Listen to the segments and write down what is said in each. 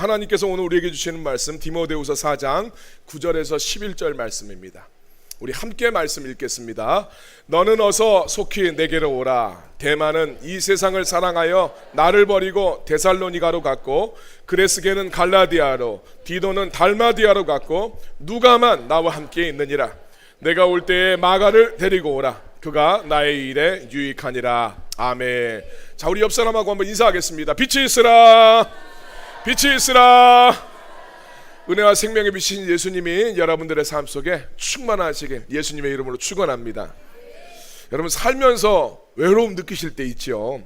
하나님께서 오늘 우리에게 주시는 말씀 디모데후서 4장 9절에서 11절 말씀입니다. 우리 함께 말씀 읽겠습니다. 너는 어서 속히 내게로 오라. 데마는 이 세상을 사랑하여 나를 버리고 데살로니가로 갔고, 그레스게는 갈라디아로, 디도는 달마디아로 갔고, 누가만 나와 함께 있느니라. 내가 올 때에 마가를 데리고 오라. 그가 나의 일에 유익하니라. 아멘. 자, 우리 옆 사람하고 한번 인사하겠습니다. 빛이 있으라. 빛이 있으라. 은혜와 생명의 빛이신 예수님이 여러분들의 삶 속에 충만하시길 예수님의 이름으로 축원합니다. 여러분, 살면서 외로움 느끼실 때 있죠.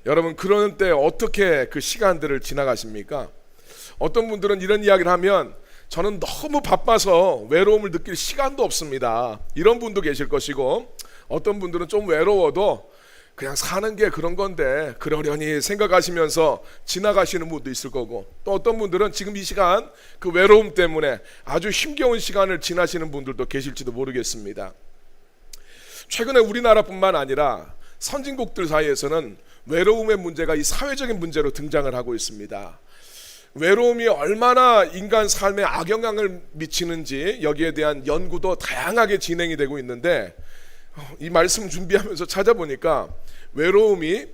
여러분, 그런 때 어떻게 그 시간들을 지나가십니까? 어떤 분들은 이런 이야기를 하면 저는 너무 바빠서 외로움을 느낄 시간도 없습니다, 이런 분도 계실 것이고, 어떤 분들은 좀 외로워도 그냥 사는 게 그런 건데 그러려니 생각하시면서 지나가시는 분도 있을 거고, 또 어떤 분들은 지금 이 시간 그 외로움 때문에 아주 힘겨운 시간을 지나시는 분들도 계실지도 모르겠습니다. 최근에 우리나라뿐만 아니라 선진국들 사이에서는 외로움의 문제가 이 사회적인 문제로 등장을 하고 있습니다. 외로움이 얼마나 인간 삶에 악영향을 미치는지 여기에 대한 연구도 다양하게 진행이 되고 있는데, 이 말씀 준비하면서 찾아보니까 외로움이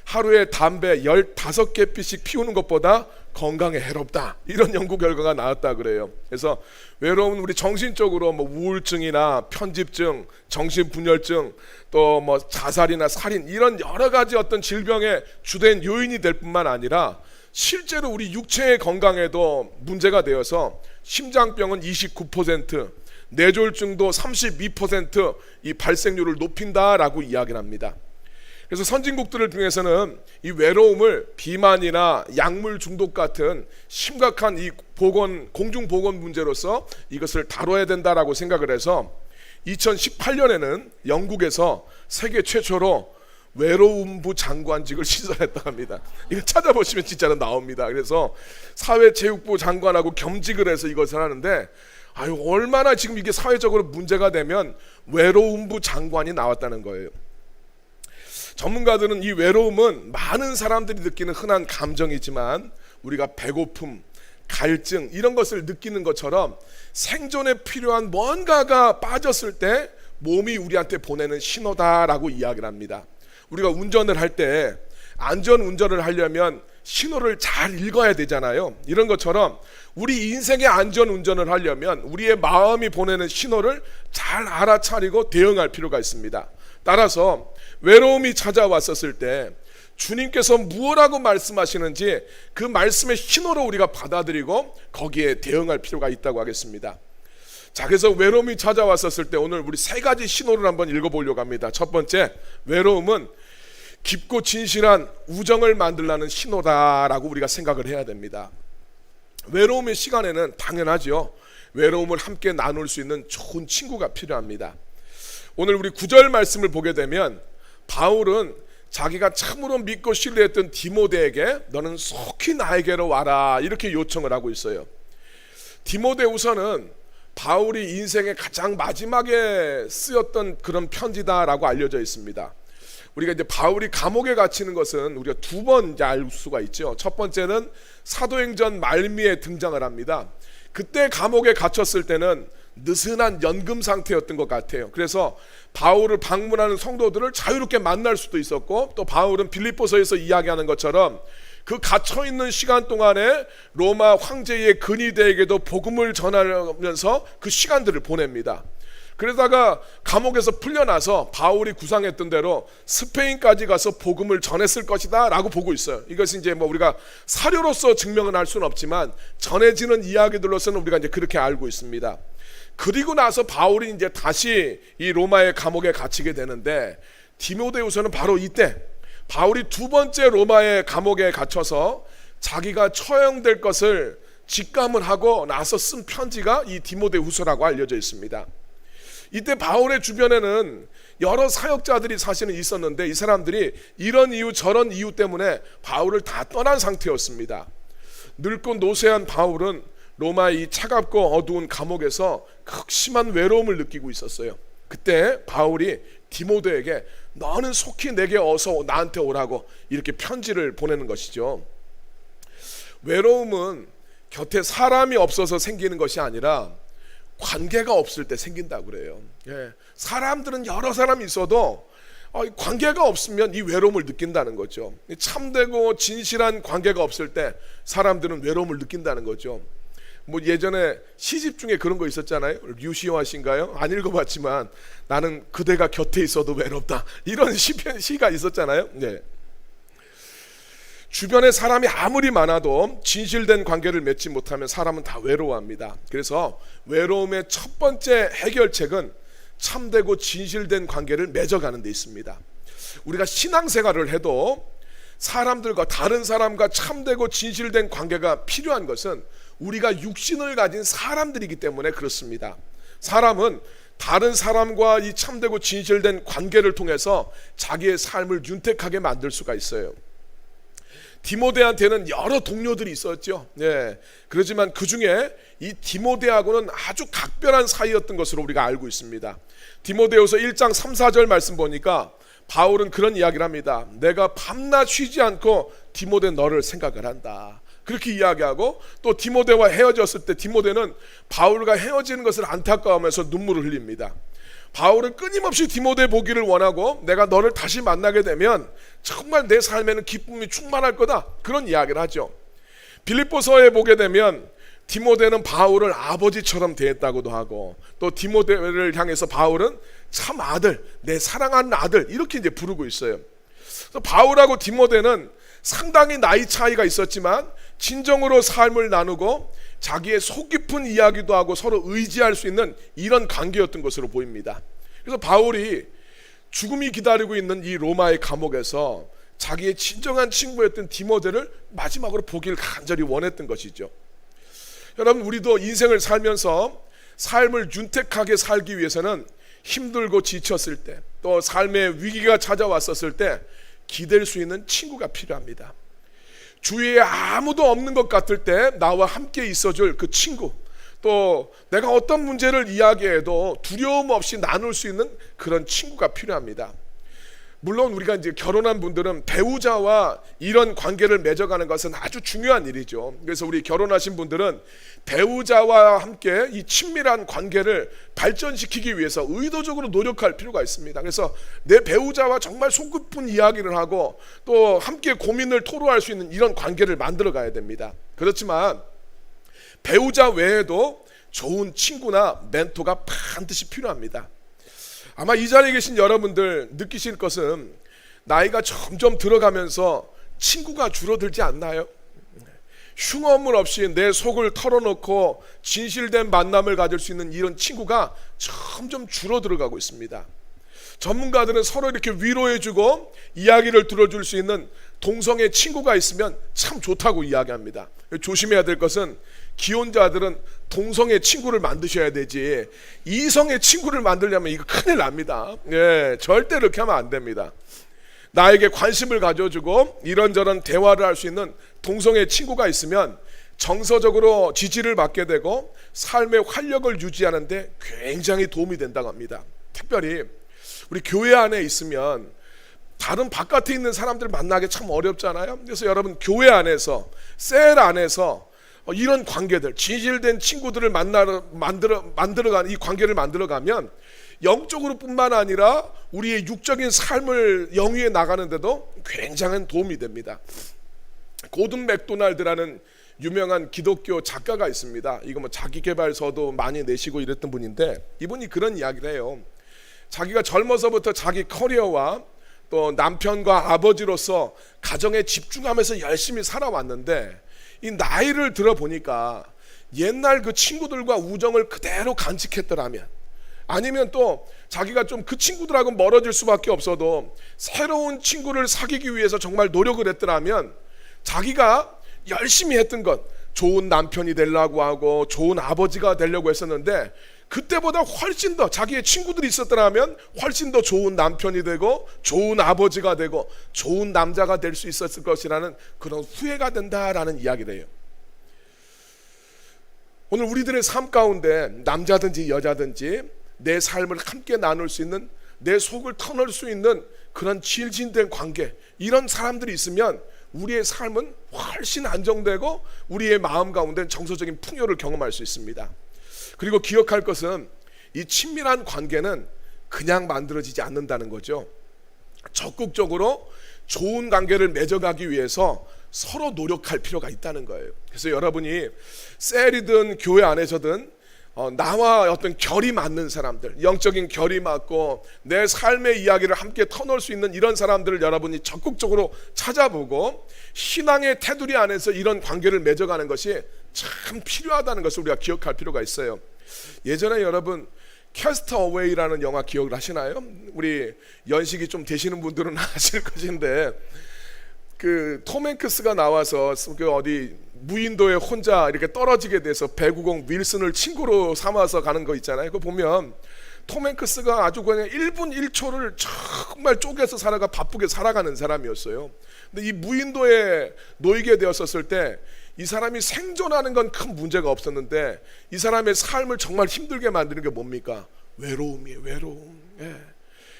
하루에 담배 15개 피씩 피우는 것보다 건강에 해롭다, 이런 연구 결과가 나왔다 그래요. 그래서 외로움은 우리 정신적으로 우울증이나 편집증, 정신분열증, 또 자살이나 살인, 이런 여러 가지 어떤 질병의 주된 요인이 될 뿐만 아니라 실제로 우리 육체의 건강에도 문제가 되어서 심장병은 29%, 뇌졸중도 32% 이 발생률을 높인다라고 이야기를 합니다. 그래서 선진국들을 통해서는 이 외로움을 비만이나 약물 중독 같은 심각한 이 공중보건 문제로서 이것을 다뤄야 된다라고 생각을 해서 2018년에는 영국에서 세계 최초로 외로움부 장관직을 신설했다고 합니다. 이거 찾아보시면 진짜로 나옵니다. 그래서 사회체육부 장관하고 겸직을 해서 이것을 하는데, 얼마나 지금 이게 사회적으로 문제가 되면 외로움부 장관이 나왔다는 거예요. 전문가들은 이 외로움은 많은 사람들이 느끼는 흔한 감정이지만 우리가 배고픔, 갈증 이런 것을 느끼는 것처럼 생존에 필요한 뭔가가 빠졌을 때 몸이 우리한테 보내는 신호다라고 이야기를 합니다. 우리가 운전을 할 때 안전 운전을 하려면 신호를 잘 읽어야 되잖아요. 이런 것처럼 우리 인생의 안전 운전을 하려면 우리의 마음이 보내는 신호를 잘 알아차리고 대응할 필요가 있습니다. 따라서 외로움이 찾아왔었을 때 주님께서 무엇라고 말씀하시는지 그 말씀의 신호로 우리가 받아들이고 거기에 대응할 필요가 있다고 하겠습니다. 자, 그래서 외로움이 찾아왔었을 때 오늘 우리 세 가지 신호를 한번 읽어보려고 합니다. 첫 번째, 외로움은 깊고 진실한 우정을 만들라는 신호다라고 우리가 생각을 해야 됩니다. 외로움의 시간에는 당연하죠, 외로움을 함께 나눌 수 있는 좋은 친구가 필요합니다. 오늘 우리 9절 말씀을 보게 되면 바울은 자기가 참으로 믿고 신뢰했던 디모데에게 너는 속히 나에게로 와라, 이렇게 요청을 하고 있어요. 디모데후서는 바울이 인생의 가장 마지막에 쓰였던 그런 편지다라고 알려져 있습니다. 우리가 이제 바울이 감옥에 갇히는 것은 우리가 두 번 알 수가 있죠. 첫 번째는 사도행전 말미에 등장을 합니다. 그때 감옥에 갇혔을 때는 느슨한 연금 상태였던 것 같아요. 그래서 바울을 방문하는 성도들을 자유롭게 만날 수도 있었고, 또 바울은 빌립보서에서 이야기하는 것처럼 그 갇혀있는 시간 동안에 로마 황제의 근위대에게도 복음을 전하면서 그 시간들을 보냅니다. 그러다가 감옥에서 풀려나서 바울이 구상했던 대로 스페인까지 가서 복음을 전했을 것이다 라고 보고 있어요. 이것이 이제 우리가 사료로서 증명은 할 수는 없지만 전해지는 이야기들로서는 우리가 이제 그렇게 알고 있습니다. 그리고 나서 바울이 이제 다시 이 로마의 감옥에 갇히게 되는데, 디모데후서는 바로 이때 바울이 두 번째 로마의 감옥에 갇혀서 자기가 처형될 것을 직감을 하고 나서 쓴 편지가 이 디모데후서라고 알려져 있습니다. 이때 바울의 주변에는 여러 사역자들이 사실은 있었는데 이 사람들이 이런 이유 저런 이유 때문에 바울을 다 떠난 상태였습니다. 늙고 노쇠한 바울은 로마의 이 차갑고 어두운 감옥에서 극심한 외로움을 느끼고 있었어요. 그때 바울이 디모데에게 너는 속히 내게 어서 나한테 오라고 이렇게 편지를 보내는 것이죠. 외로움은 곁에 사람이 없어서 생기는 것이 아니라 관계가 없을 때 생긴다고 그래요. 사람들은 여러 사람이 있어도 관계가 없으면 이 외로움을 느낀다는 거죠. 참되고 진실한 관계가 없을 때 사람들은 외로움을 느낀다는 거죠. 뭐 예전에 시집 중에 그런 거 있었잖아요. 류시화 씨인가요? 안 읽어봤지만 나는 그대가 곁에 있어도 외롭다, 이런 시가 있었잖아요. 주변에 사람이 아무리 많아도 진실된 관계를 맺지 못하면 사람은 다 외로워합니다. 그래서 외로움의 첫 번째 해결책은 참되고 진실된 관계를 맺어가는 데 있습니다. 우리가 신앙생활을 해도 사람들과, 다른 사람과 참되고 진실된 관계가 필요한 것은 우리가 육신을 가진 사람들이기 때문에 그렇습니다. 사람은 다른 사람과 이 참되고 진실된 관계를 통해서 자기의 삶을 윤택하게 만들 수가 있어요. 디모데한테는 여러 동료들이 있었죠. 그렇지만 그 중에 이 디모데하고는 아주 각별한 사이였던 것으로 우리가 알고 있습니다. 디모데후서 1장 3, 4절 말씀 보니까 바울은 그런 이야기를 합니다. 내가 밤낮 쉬지 않고 디모데 너를 생각을 한다, 그렇게 이야기하고, 또 디모데와 헤어졌을 때 디모데는 바울과 헤어지는 것을 안타까워하면서 눈물을 흘립니다. 바울은 끊임없이 디모데 보기를 원하고 내가 너를 다시 만나게 되면 정말 내 삶에는 기쁨이 충만할 거다, 그런 이야기를 하죠. 빌립보서에 보게 되면 디모데는 바울을 아버지처럼 대했다고도 하고, 또 디모데를 향해서 바울은 참 아들, 내 사랑하는 아들, 이렇게 이제 부르고 있어요. 그래서 바울하고 디모데는 상당히 나이 차이가 있었지만 진정으로 삶을 나누고 자기의 속 깊은 이야기도 하고 서로 의지할 수 있는 이런 관계였던 것으로 보입니다. 그래서 바울이 죽음이 기다리고 있는 이 로마의 감옥에서 자기의 진정한 친구였던 디모데를 마지막으로 보길 간절히 원했던 것이죠. 여러분, 우리도 인생을 살면서 삶을 윤택하게 살기 위해서는 힘들고 지쳤을 때, 또 삶의 위기가 찾아왔었을 때 기댈 수 있는 친구가 필요합니다. 주위에 아무도 없는 것 같을 때 나와 함께 있어줄 그 친구, 또 내가 어떤 문제를 이야기해도 두려움 없이 나눌 수 있는 그런 친구가 필요합니다. 물론 우리가 이제 결혼한 분들은 배우자와 이런 관계를 맺어가는 것은 아주 중요한 일이죠. 그래서 우리 결혼하신 분들은 배우자와 함께 이 친밀한 관계를 발전시키기 위해서 의도적으로 노력할 필요가 있습니다. 그래서 내 배우자와 정말 속 깊은 이야기를 하고 또 함께 고민을 토로할 수 있는 이런 관계를 만들어 가야 됩니다. 그렇지만 배우자 외에도 좋은 친구나 멘토가 반드시 필요합니다. 아마 이 자리에 계신 여러분들 느끼실 것은 나이가 점점 들어가면서 친구가 줄어들지 않나요? 흉어물 없이 내 속을 털어놓고 진실된 만남을 가질 수 있는 이런 친구가 점점 줄어들어가고 있습니다. 전문가들은 서로 이렇게 위로해주고 이야기를 들어줄 수 있는 동성의 친구가 있으면 참 좋다고 이야기합니다. 조심해야 될 것은 기혼자들은 동성의 친구를 만드셔야 되지, 이성의 친구를 만들려면 이거 큰일 납니다. 절대 그렇게 하면 안 됩니다. 나에게 관심을 가져주고 이런저런 대화를 할 수 있는 동성의 친구가 있으면 정서적으로 지지를 받게 되고 삶의 활력을 유지하는 데 굉장히 도움이 된다고 합니다. 특별히 우리 교회 안에 있으면 다른 바깥에 있는 사람들 만나기 참 어렵잖아요. 그래서 여러분, 교회 안에서, 셀 안에서 이런 관계들, 진실된 친구들을 만들어가는 이 관계를 만들어가면 영적으로 뿐만 아니라 우리의 육적인 삶을 영위해 나가는데도 굉장한 도움이 됩니다. 고든 맥도날드라는 유명한 기독교 작가가 있습니다. 이거 뭐 자기계발서도 많이 내시고 이랬던 분인데, 이분이 그런 이야기를 해요. 자기가 젊어서부터 자기 커리어와 또 남편과 아버지로서 가정에 집중하면서 열심히 살아왔는데, 이 나이를 들어보니까 옛날 그 친구들과 우정을 그대로 간직했더라면, 아니면 또 자기가 좀 그 친구들하고 멀어질 수밖에 없어도 새로운 친구를 사귀기 위해서 정말 노력을 했더라면 자기가 열심히 했던 것, 좋은 남편이 되려고 하고 좋은 아버지가 되려고 했었는데 그때보다 훨씬 더 자기의 친구들이 있었더라면 훨씬 더 좋은 남편이 되고 좋은 아버지가 되고 좋은 남자가 될 수 있었을 것이라는 그런 후회가 된다라는 이야기를 해요. 오늘 우리들의 삶 가운데 남자든지 여자든지 내 삶을 함께 나눌 수 있는, 내 속을 터널 수 있는 그런 질진된 관계, 이런 사람들이 있으면 우리의 삶은 훨씬 안정되고 우리의 마음 가운데는 정서적인 풍요를 경험할 수 있습니다. 그리고 기억할 것은 이 친밀한 관계는 그냥 만들어지지 않는다는 거죠. 적극적으로 좋은 관계를 맺어가기 위해서 서로 노력할 필요가 있다는 거예요. 그래서 여러분이 셀이든 교회 안에서든 나와 어떤 결이 맞는 사람들, 영적인 결이 맞고 내 삶의 이야기를 함께 터놓을 수 있는 이런 사람들을 여러분이 적극적으로 찾아보고 신앙의 테두리 안에서 이런 관계를 맺어가는 것이 참 필요하다는 것을 우리가 기억할 필요가 있어요. 예전에 여러분 캐스트 어웨이라는 영화 기억을 하시나요? 우리 연식이 좀 되시는 분들은 아실 것인데 그 톰 행크스가 나와서 그 어디 무인도에 혼자 이렇게 떨어지게 돼서 배구공 윌슨을 친구로 삼아서 가는 거 있잖아요. 그거 보면 톰 행크스가 아주 그냥 1분 1초를 정말 쪼개서 살아가 바쁘게 살아가는 사람이었어요. 근데 이 무인도에 놓이게 되었었을 때 이 사람이 생존하는 건 큰 문제가 없었는데 이 사람의 삶을 정말 힘들게 만드는 게 뭡니까? 외로움이에요. 외로움. 예.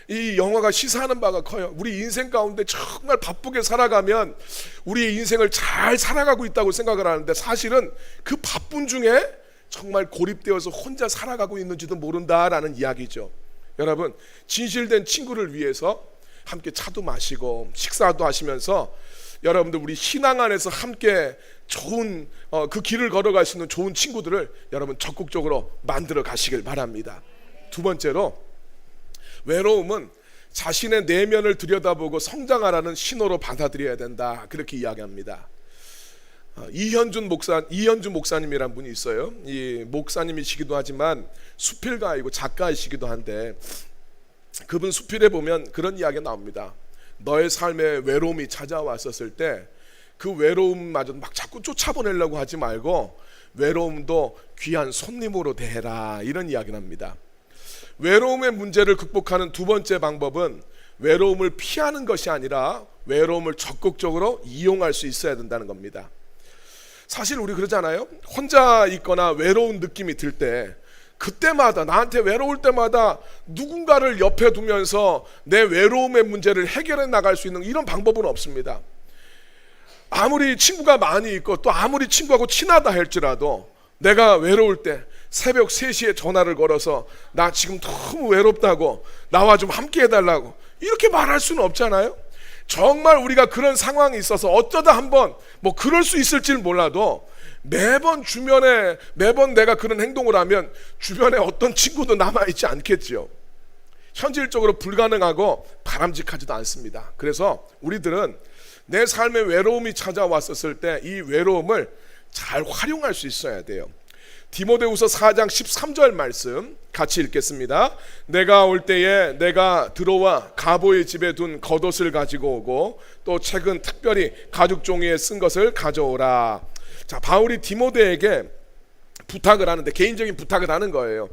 이 영화가 시사하는 바가 커요. 우리 인생 가운데 정말 바쁘게 살아가면 우리의 인생을 잘 살아가고 있다고 생각을 하는데 사실은 그 바쁜 중에 정말 고립되어서 혼자 살아가고 있는지도 모른다라는 이야기죠. 여러분, 진실된 친구를 위해서 함께 차도 마시고 식사도 하시면서 여러분들 우리 신앙 안에서 함께 좋은 그 길을 걸어갈 수 있는 좋은 친구들을 여러분 적극적으로 만들어 가시길 바랍니다. 두 번째로, 외로움은 자신의 내면을 들여다보고 성장하라는 신호로 받아들여야 된다, 그렇게 이야기합니다. 이현주 목사님이란 분이 있어요. 이 목사님이시기도 하지만 수필가이고 작가이시기도 한데 그분 수필에 보면 그런 이야기가 나옵니다. 너의 삶에 외로움이 찾아왔었을 때 그 외로움마저 막 자꾸 쫓아보내려고 하지 말고 외로움도 귀한 손님으로 대해라, 이런 이야기를 합니다. 외로움의 문제를 극복하는 두 번째 방법은 외로움을 피하는 것이 아니라 외로움을 적극적으로 이용할 수 있어야 된다는 겁니다. 사실 우리 그러잖아요. 혼자 있거나 외로운 느낌이 들 때 그때마다, 나한테 외로울 때마다 누군가를 옆에 두면서 내 외로움의 문제를 해결해 나갈 수 있는 이런 방법은 없습니다. 아무리 친구가 많이 있고 또 아무리 친구하고 친하다 할지라도 내가 외로울 때 새벽 3시에 전화를 걸어서 나 지금 너무 외롭다고 나와 좀 함께 해달라고 이렇게 말할 수는 없잖아요. 정말 우리가 그런 상황이 있어서 어쩌다 한번 뭐 그럴 수 있을지 몰라도 매번 내가 그런 행동을 하면 주변에 어떤 친구도 남아있지 않겠지요. 현실적으로 불가능하고 바람직하지도 않습니다. 그래서 우리들은 내 삶에 외로움이 찾아왔었을 때 이 외로움을 잘 활용할 수 있어야 돼요. 디모데후서 4장 13절 말씀 같이 읽겠습니다. 내가 올 때에 내가 들어와 가보의 집에 둔 겉옷을 가지고 오고 또 책은 특별히 가죽 종이에 쓴 것을 가져오라. 자, 바울이 디모데에게 부탁을 하는데 개인적인 부탁을 하는 거예요.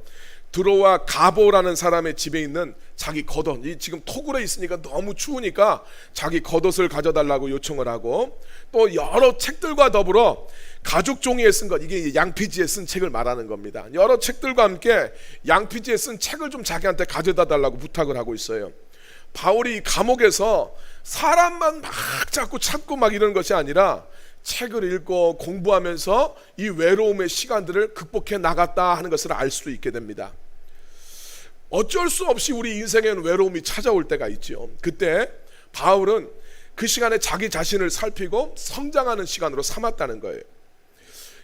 들어와 가보라는 사람의 집에 있는 자기 겉옷, 지금 토굴에 있으니까 너무 추우니까 자기 겉옷을 가져달라고 요청을 하고 또 여러 책들과 더불어 가죽 종이에 쓴 것, 이게 양피지에 쓴 책을 말하는 겁니다. 여러 책들과 함께 양피지에 쓴 책을 좀 자기한테 가져다 달라고 부탁을 하고 있어요. 바울이 감옥에서 사람만 막 자꾸 찾고 막 이러는 것이 아니라 책을 읽고 공부하면서 이 외로움의 시간들을 극복해 나갔다 하는 것을 알 수 있게 됩니다. 어쩔 수 없이 우리 인생에는 외로움이 찾아올 때가 있죠. 그때 바울은 그 시간에 자기 자신을 살피고 성장하는 시간으로 삼았다는 거예요.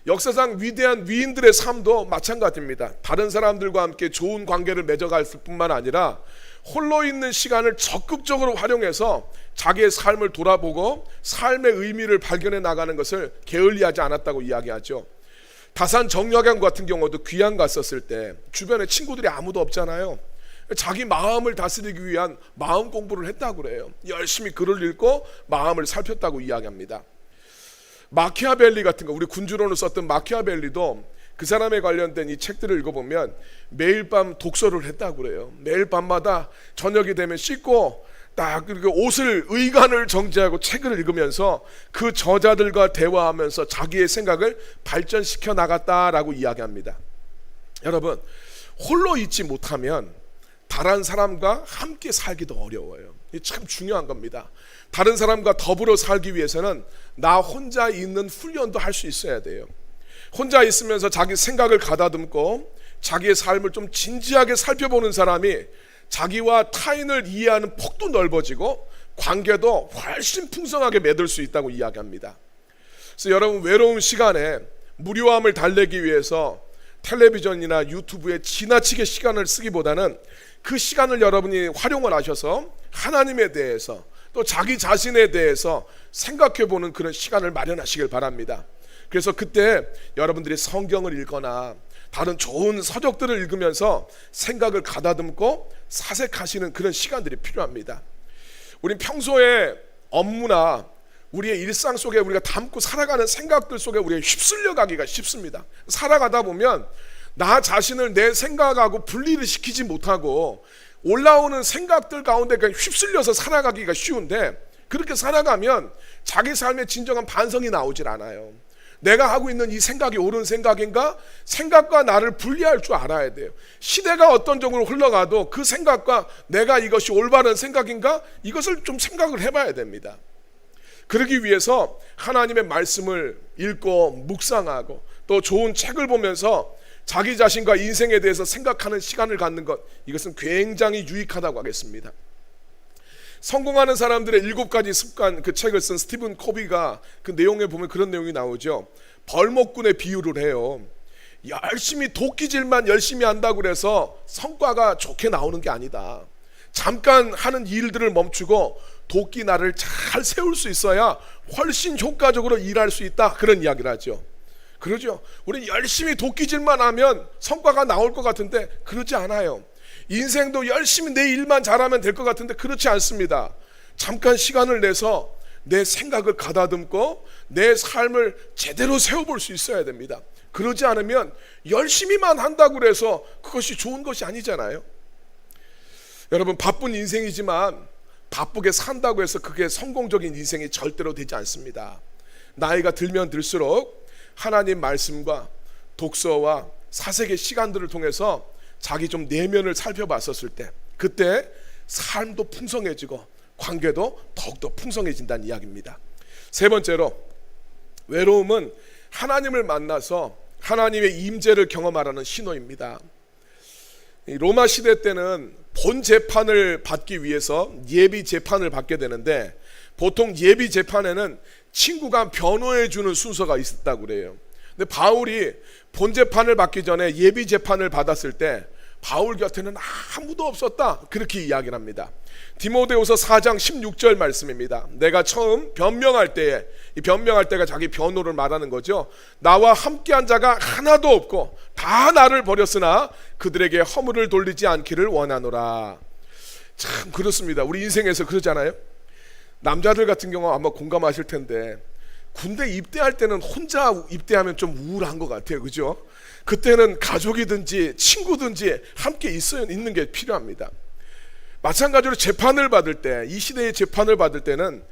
역사상 위대한 위인들의 삶도 마찬가지입니다. 다른 사람들과 함께 좋은 관계를 맺어갈 뿐만 아니라 홀로 있는 시간을 적극적으로 활용해서 자기의 삶을 돌아보고 삶의 의미를 발견해 나가는 것을 게을리하지 않았다고 이야기하죠. 다산 정약용 같은 경우도 귀양 갔었을 때 주변에 친구들이 아무도 없잖아요. 자기 마음을 다스리기 위한 마음 공부를 했다고 그래요. 열심히 글을 읽고 마음을 살폈다고 이야기합니다. 마키아벨리 같은 거, 우리 군주론을 썼던 마키아벨리도 그 사람에 관련된 이 책들을 읽어보면 매일 밤 독서를 했다고 그래요. 매일 밤마다 저녁이 되면 씻고 딱 그리고 옷을 의관을 정지하고 책을 읽으면서 그 저자들과 대화하면서 자기의 생각을 발전시켜 나갔다라고 이야기합니다. 여러분, 홀로 있지 못하면 다른 사람과 함께 살기도 어려워요. 이 참 중요한 겁니다. 다른 사람과 더불어 살기 위해서는 나 혼자 있는 훈련도 할 수 있어야 돼요. 혼자 있으면서 자기 생각을 가다듬고 자기의 삶을 좀 진지하게 살펴보는 사람이 자기와 타인을 이해하는 폭도 넓어지고 관계도 훨씬 풍성하게 맺을 수 있다고 이야기합니다. 그래서 여러분, 외로운 시간에 무료함을 달래기 위해서 텔레비전이나 유튜브에 지나치게 시간을 쓰기보다는 그 시간을 여러분이 활용을 하셔서 하나님에 대해서 또 자기 자신에 대해서 생각해보는 그런 시간을 마련하시길 바랍니다. 그래서 그때 여러분들이 성경을 읽거나 다른 좋은 서적들을 읽으면서 생각을 가다듬고 사색하시는 그런 시간들이 필요합니다. 우린 평소에 업무나 우리의 일상 속에 우리가 담고 살아가는 생각들 속에 우리가 휩쓸려 가기가 쉽습니다. 살아가다 보면 나 자신을 내 생각하고 분리를 시키지 못하고 올라오는 생각들 가운데 그냥 휩쓸려서 살아가기가 쉬운데, 그렇게 살아가면 자기 삶의 진정한 반성이 나오질 않아요. 내가 하고 있는 이 생각이 옳은 생각인가? 생각과 나를 분리할 줄 알아야 돼요. 시대가 어떤 쪽으로 흘러가도 그 생각과 내가 이것이 올바른 생각인가? 이것을 좀 생각을 해봐야 됩니다. 그러기 위해서 하나님의 말씀을 읽고 묵상하고 또 좋은 책을 보면서 자기 자신과 인생에 대해서 생각하는 시간을 갖는 것, 이것은 굉장히 유익하다고 하겠습니다. 성공하는 사람들의 7가지 습관, 그 책을 쓴 스티븐 코비가 그 내용에 보면 그런 내용이 나오죠. 벌목꾼의 비유를 해요. 열심히 도끼질만 열심히 한다고 그래서 성과가 좋게 나오는 게 아니다. 잠깐 하는 일들을 멈추고 도끼날을 잘 세울 수 있어야 훨씬 효과적으로 일할 수 있다, 그런 이야기를 하죠. 그러죠. 우리 열심히 도끼질만 하면 성과가 나올 것 같은데 그렇지 않아요. 인생도 열심히 내 일만 잘하면 될 것 같은데 그렇지 않습니다. 잠깐 시간을 내서 내 생각을 가다듬고 내 삶을 제대로 세워볼 수 있어야 됩니다. 그러지 않으면 열심히만 한다고 해서 그것이 좋은 것이 아니잖아요. 여러분, 바쁜 인생이지만 바쁘게 산다고 해서 그게 성공적인 인생이 절대로 되지 않습니다. 나이가 들면 들수록 하나님 말씀과 독서와 사색의 시간들을 통해서 자기 좀 내면을 살펴봤었을 때, 그때 삶도 풍성해지고 관계도 더욱더 풍성해진다는 이야기입니다. 세 번째로, 외로움은 하나님을 만나서 하나님의 임재를 경험하라는 신호입니다. 로마 시대 때는 본 재판을 받기 위해서 예비 재판을 받게 되는데, 보통 예비 재판에는 친구가 변호해 주는 순서가 있었다고 그래요. 근데 바울이 본 재판을 받기 전에 예비 재판을 받았을 때 바울 곁에는 아무도 없었다, 그렇게 이야기를 합니다. 디모데후서 4장 16절 말씀입니다. 내가 처음 변명할 때에, 이 변명할 때가 자기 변호를 말하는 거죠. 나와 함께한 자가 하나도 없고 다 나를 버렸으나 그들에게 허물을 돌리지 않기를 원하노라. 참 그렇습니다. 우리 인생에서 그러잖아요. 남자들 같은 경우 아마 공감하실 텐데, 군대 입대할 때는 혼자 입대하면 좀 우울한 것 같아요. 그죠? 그때는 가족이든지 친구든지 함께 있는 게 필요합니다. 마찬가지로 재판을 받을 때, 이 시대의 재판을 받을 때는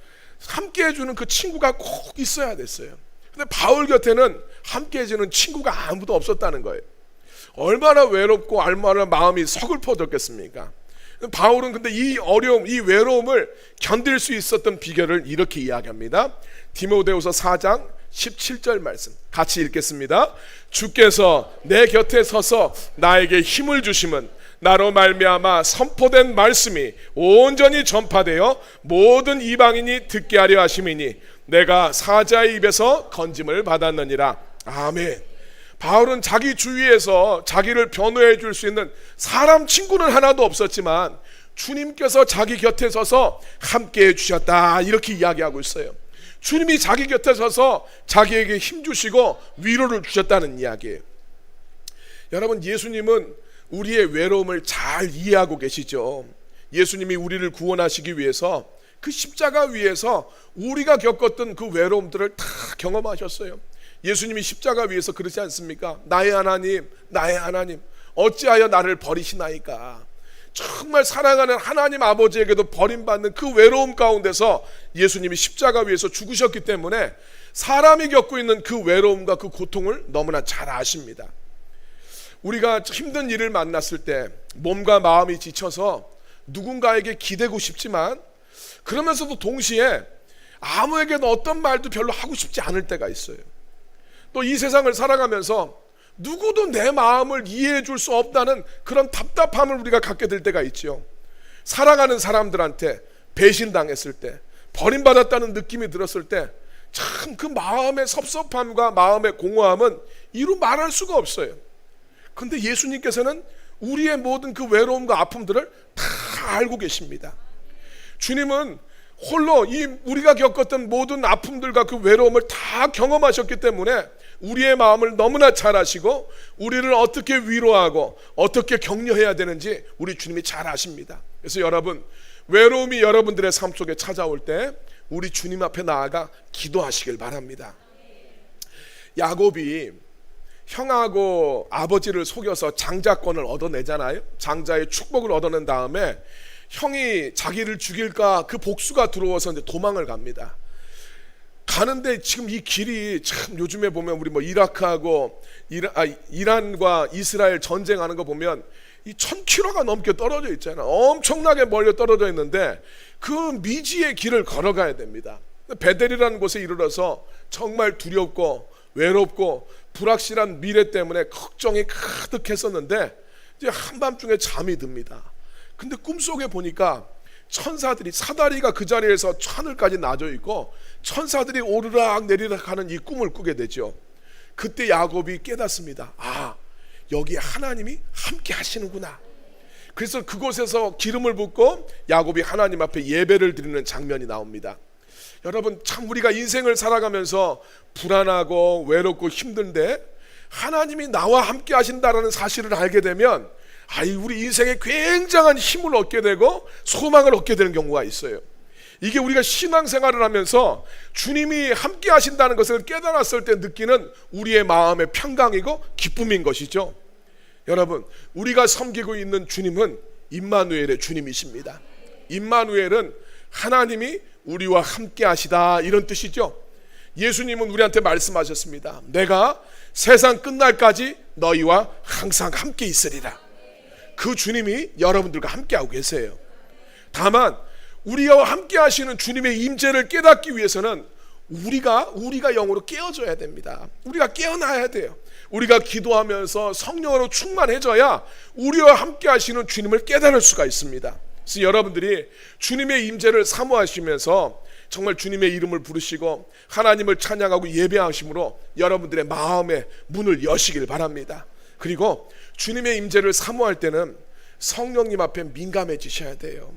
함께 해주는 그 친구가 꼭 있어야 됐어요. 근데 바울 곁에는 함께 해주는 친구가 아무도 없었다는 거예요. 얼마나 외롭고 얼마나 마음이 서글퍼졌겠습니까? 바울은 근데 이 어려움, 이 외로움을 견딜 수 있었던 비결을 이렇게 이야기합니다. 디모데후서 4장 17절 말씀 같이 읽겠습니다. 주께서 내 곁에 서서 나에게 힘을 주심은 나로 말미암아 선포된 말씀이 온전히 전파되어 모든 이방인이 듣게 하려 하심이니 내가 사자의 입에서 건짐을 받았느니라. 아멘. 바울은 자기 주위에서 자기를 변호해 줄 수 있는 사람 친구는 하나도 없었지만 주님께서 자기 곁에 서서 함께 해 주셨다, 이렇게 이야기하고 있어요. 주님이 자기 곁에 서서 자기에게 힘 주시고 위로를 주셨다는 이야기예요. 여러분, 예수님은 우리의 외로움을 잘 이해하고 계시죠. 예수님이 우리를 구원하시기 위해서 그 십자가 위에서 우리가 겪었던 그 외로움들을 다 경험하셨어요. 예수님이 십자가 위에서 그러지 않습니까? 나의 하나님, 나의 하나님, 어찌하여 나를 버리시나이까. 정말 사랑하는 하나님 아버지에게도 버림받는 그 외로움 가운데서 예수님이 십자가 위에서 죽으셨기 때문에 사람이 겪고 있는 그 외로움과 그 고통을 너무나 잘 아십니다. 우리가 힘든 일을 만났을 때 몸과 마음이 지쳐서 누군가에게 기대고 싶지만 그러면서도 동시에 아무에게도 어떤 말도 별로 하고 싶지 않을 때가 있어요. 또 이 세상을 살아가면서 누구도 내 마음을 이해해 줄 수 없다는 그런 답답함을 우리가 갖게 될 때가 있죠. 살아가는 사람들한테 배신당했을 때, 버림받았다는 느낌이 들었을 때 참 그 마음의 섭섭함과 마음의 공허함은 이루 말할 수가 없어요. 그런데 예수님께서는 우리의 모든 그 외로움과 아픔들을 다 알고 계십니다. 주님은 홀로 우리가 겪었던 모든 아픔들과 그 외로움을 다 경험하셨기 때문에 우리의 마음을 너무나 잘 아시고 우리를 어떻게 위로하고 어떻게 격려해야 되는지 우리 주님이 잘 아십니다. 그래서 여러분, 외로움이 여러분들의 삶 속에 찾아올 때 우리 주님 앞에 나아가 기도하시길 바랍니다. 야곱이 형하고 아버지를 속여서 장자권을 얻어내잖아요. 장자의 축복을 얻어낸 다음에 형이 자기를 죽일까 그 복수가 들어와서 이제 도망을 갑니다. 가는데 지금 이 길이 참 요즘에 보면 우리 뭐 이라크하고 이란과 이스라엘 전쟁하는 거 보면 이 1000km가 넘게 떨어져 있잖아요. 엄청나게 멀리 떨어져 있는데 그 미지의 길을 걸어가야 됩니다. 베델이라는 곳에 이르러서 정말 두렵고 외롭고 불확실한 미래 때문에 걱정이 가득했었는데 이제 한밤중에 잠이 듭니다. 근데 꿈속에 보니까 천사들이, 사다리가 그 자리에서 하늘까지 나져 있고 천사들이 오르락 내리락 하는 이 꿈을 꾸게 되죠. 그때 야곱이 깨닫습니다. 아, 여기 하나님이 함께 하시는구나. 그래서 그곳에서 기름을 붓고 야곱이 하나님 앞에 예배를 드리는 장면이 나옵니다. 여러분, 참 우리가 인생을 살아가면서 불안하고 외롭고 힘든데 하나님이 나와 함께 하신다라는 사실을 알게 되면 우리 인생에 굉장한 힘을 얻게 되고 소망을 얻게 되는 경우가 있어요. 이게 우리가 신앙생활을 하면서 주님이 함께 하신다는 것을 깨달았을 때 느끼는 우리의 마음의 평강이고 기쁨인 것이죠. 여러분, 우리가 섬기고 있는 주님은 임마누엘의 주님이십니다. 임마누엘은 하나님이 우리와 함께 하시다, 이런 뜻이죠. 예수님은 우리한테 말씀하셨습니다. 내가 세상 끝날까지 너희와 항상 함께 있으리라. 그 주님이 여러분들과 함께하고 계세요. 다만 우리와 함께 하시는 주님의 임재를 깨닫기 위해서는 우리가 영으로 깨어져야 됩니다. 우리가 깨어나야 돼요. 우리가 기도하면서 성령으로 충만해져야 우리와 함께 하시는 주님을 깨달을 수가 있습니다. 그래서 여러분들이 주님의 임재를 사모하시면서 정말 주님의 이름을 부르시고 하나님을 찬양하고 예배하심으로 여러분들의 마음의 문을 여시길 바랍니다. 그리고 주님의 임재를 사모할 때는 성령님 앞에 민감해지셔야 돼요.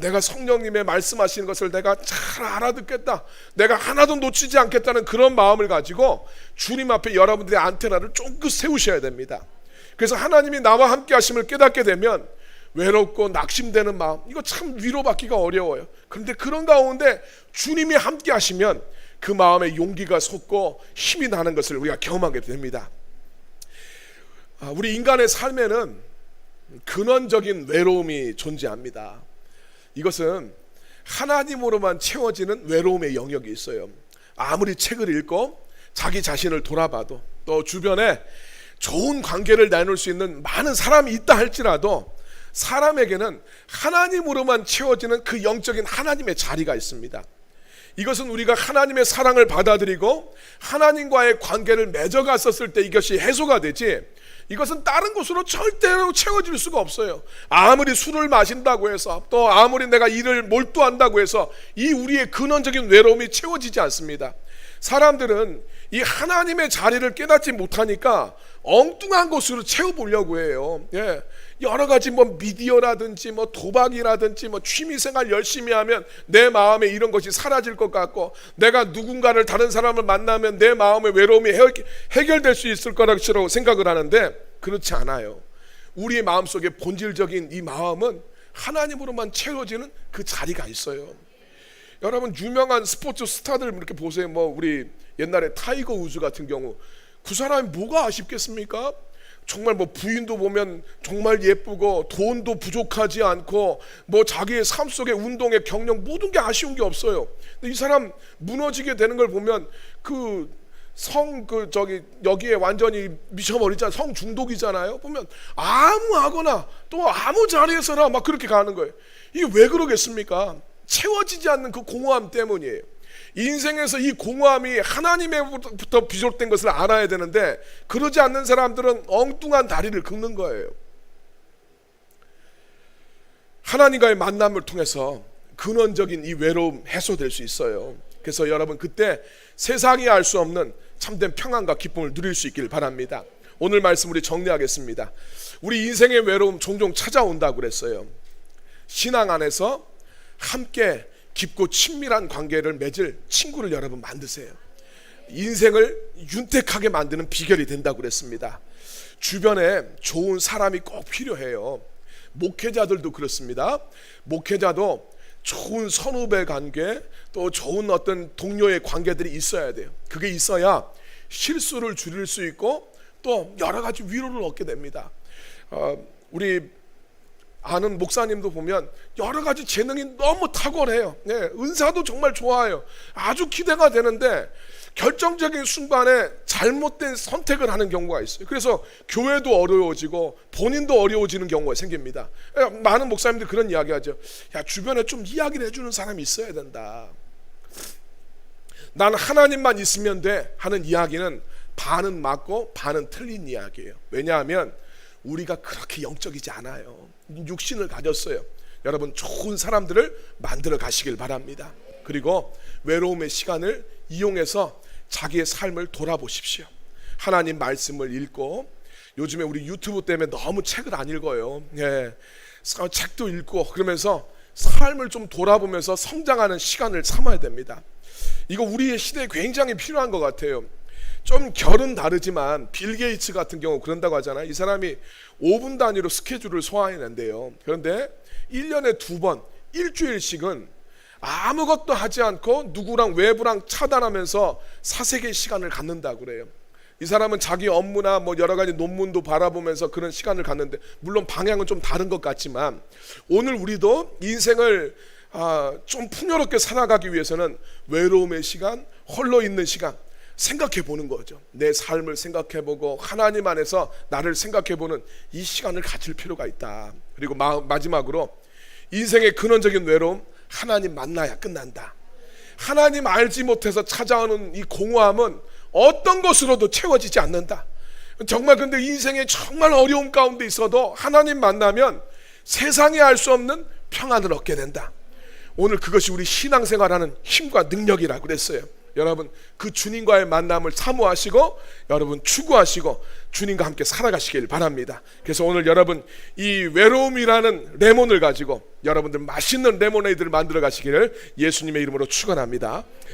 내가 성령님의 말씀하시는 것을 내가 잘 알아듣겠다, 내가 하나도 놓치지 않겠다는 그런 마음을 가지고 주님 앞에 여러분들의 안테나를 쫑긋 세우셔야 됩니다. 그래서 하나님이 나와 함께 하심을 깨닫게 되면 외롭고 낙심되는 마음, 이거 참 위로받기가 어려워요. 그런데 그런 가운데 주님이 함께 하시면 그 마음에 용기가 솟고 힘이 나는 것을 우리가 경험하게 됩니다. 우리 인간의 삶에는 근원적인 외로움이 존재합니다. 이것은 하나님으로만 채워지는 외로움의 영역이 있어요. 아무리 책을 읽고 자기 자신을 돌아봐도 또 주변에 좋은 관계를 나눌 수 있는 많은 사람이 있다 할지라도 사람에게는 하나님으로만 채워지는 그 영적인 하나님의 자리가 있습니다. 이것은 우리가 하나님의 사랑을 받아들이고 하나님과의 관계를 맺어갔었을 때 이것이 해소가 되지, 이것은 다른 것으로 절대로 채워질 수가 없어요. 아무리 술을 마신다고 해서 또 아무리 내가 일을 몰두한다고 해서 이 우리의 근원적인 외로움이 채워지지 않습니다. 사람들은 이 하나님의 자리를 깨닫지 못하니까 엉뚱한 것으로 채워보려고 해요. 여러 가지 미디어라든지 도박이라든지 취미생활 열심히 하면 내 마음에 이런 것이 사라질 것 같고, 내가 누군가를 다른 사람을 만나면 내 마음의 외로움이 해결될 수 있을 거라고 생각을 하는데 그렇지 않아요. 우리의 마음속에 본질적인 이 마음은 하나님으로만 채워지는 그 자리가 있어요. 여러분, 유명한 스포츠 스타들 이렇게 보세요. 우리 옛날에 타이거 우즈 같은 경우, 그 사람이 뭐가 아쉽겠습니까? 정말 부인도 보면 정말 예쁘고 돈도 부족하지 않고 자기의 삶 속의 운동의 경력 모든 게 아쉬운 게 없어요. 근데 이 사람 무너지게 되는 걸 보면 여기에 완전히 미쳐버리잖아요. 성 중독이잖아요. 보면 아무 하거나 또 아무 자리에서나 막 그렇게 가는 거예요. 이게 왜 그러겠습니까? 채워지지 않는 그 공허함 때문이에요. 인생에서 이 공허함이 하나님에부터 비롯된 것을 알아야 되는데 그러지 않는 사람들은 엉뚱한 다리를 긁는 거예요. 하나님과의 만남을 통해서 근원적인 이 외로움 해소될 수 있어요. 그래서 여러분 그때 세상이 알 수 없는 참된 평안과 기쁨을 누릴 수 있길 바랍니다. 오늘 말씀 우리 정리하겠습니다. 우리 인생의 외로움 종종 찾아온다고 그랬어요. 신앙 안에서 함께 깊고 친밀한 관계를 맺을 친구를 여러분 만드세요. 인생을 윤택하게 만드는 비결이 된다고 그랬습니다. 주변에 좋은 사람이 꼭 필요해요. 목회자들도 그렇습니다. 목회자도 좋은 선후배 관계, 또 좋은 어떤 동료의 관계들이 있어야 돼요. 그게 있어야 실수를 줄일 수 있고 또 여러 가지 위로를 얻게 됩니다. 우리 아는 목사님도 보면 여러 가지 재능이 너무 탁월해요. 네, 은사도 정말 좋아요. 아주 기대가 되는데 결정적인 순간에 잘못된 선택을 하는 경우가 있어요. 그래서 교회도 어려워지고 본인도 어려워지는 경우가 생깁니다. 많은 목사님들이 그런 이야기 하죠. 야, 주변에 좀 이야기를 해주는 사람이 있어야 된다. 난 하나님만 있으면 돼 하는 이야기는 반은 맞고 반은 틀린 이야기예요. 왜냐하면 우리가 그렇게 영적이지 않아요. 육신을 가졌어요. 여러분 좋은 사람들을 만들어 가시길 바랍니다. 그리고 외로움의 시간을 이용해서 자기의 삶을 돌아보십시오. 하나님 말씀을 읽고, 요즘에 우리 유튜브 때문에 너무 책을 안 읽어요. 책도 읽고 그러면서 삶을 좀 돌아보면서 성장하는 시간을 삼아야 됩니다. 이거 우리의 시대에 굉장히 필요한 것 같아요. 좀 결은 다르지만 빌 게이츠 같은 경우 그런다고 하잖아요. 이 사람이 5분 단위로 스케줄을 소화해낸대요. 그런데 1년에 2번 일주일씩은 아무것도 하지 않고 누구랑 외부랑 차단하면서 사색의 시간을 갖는다고 그래요. 이 사람은 자기 업무나 뭐 여러 가지 논문도 바라보면서 그런 시간을 갖는데, 물론 방향은 좀 다른 것 같지만 오늘 우리도 인생을 좀 풍요롭게 살아가기 위해서는 외로움의 시간, 홀로 있는 시간 생각해 보는 거죠. 내 삶을 생각해 보고 하나님 안에서 나를 생각해 보는 이 시간을 가질 필요가 있다. 그리고 마지막으로 인생의 근원적인 외로움, 하나님 만나야 끝난다. 하나님 알지 못해서 찾아오는 이 공허함은 어떤 것으로도 채워지지 않는다. 정말 근데 인생에 정말 어려움 가운데 있어도 하나님 만나면 세상이 알 수 없는 평안을 얻게 된다. 오늘 그것이 우리 신앙생활하는 힘과 능력이라고 그랬어요. 여러분 그 주님과의 만남을 사모하시고 여러분 추구하시고 주님과 함께 살아가시길 바랍니다. 그래서 오늘 여러분 이 외로움이라는 레몬을 가지고 여러분들 맛있는 레모네이드를 만들어 가시기를 예수님의 이름으로 축원합니다.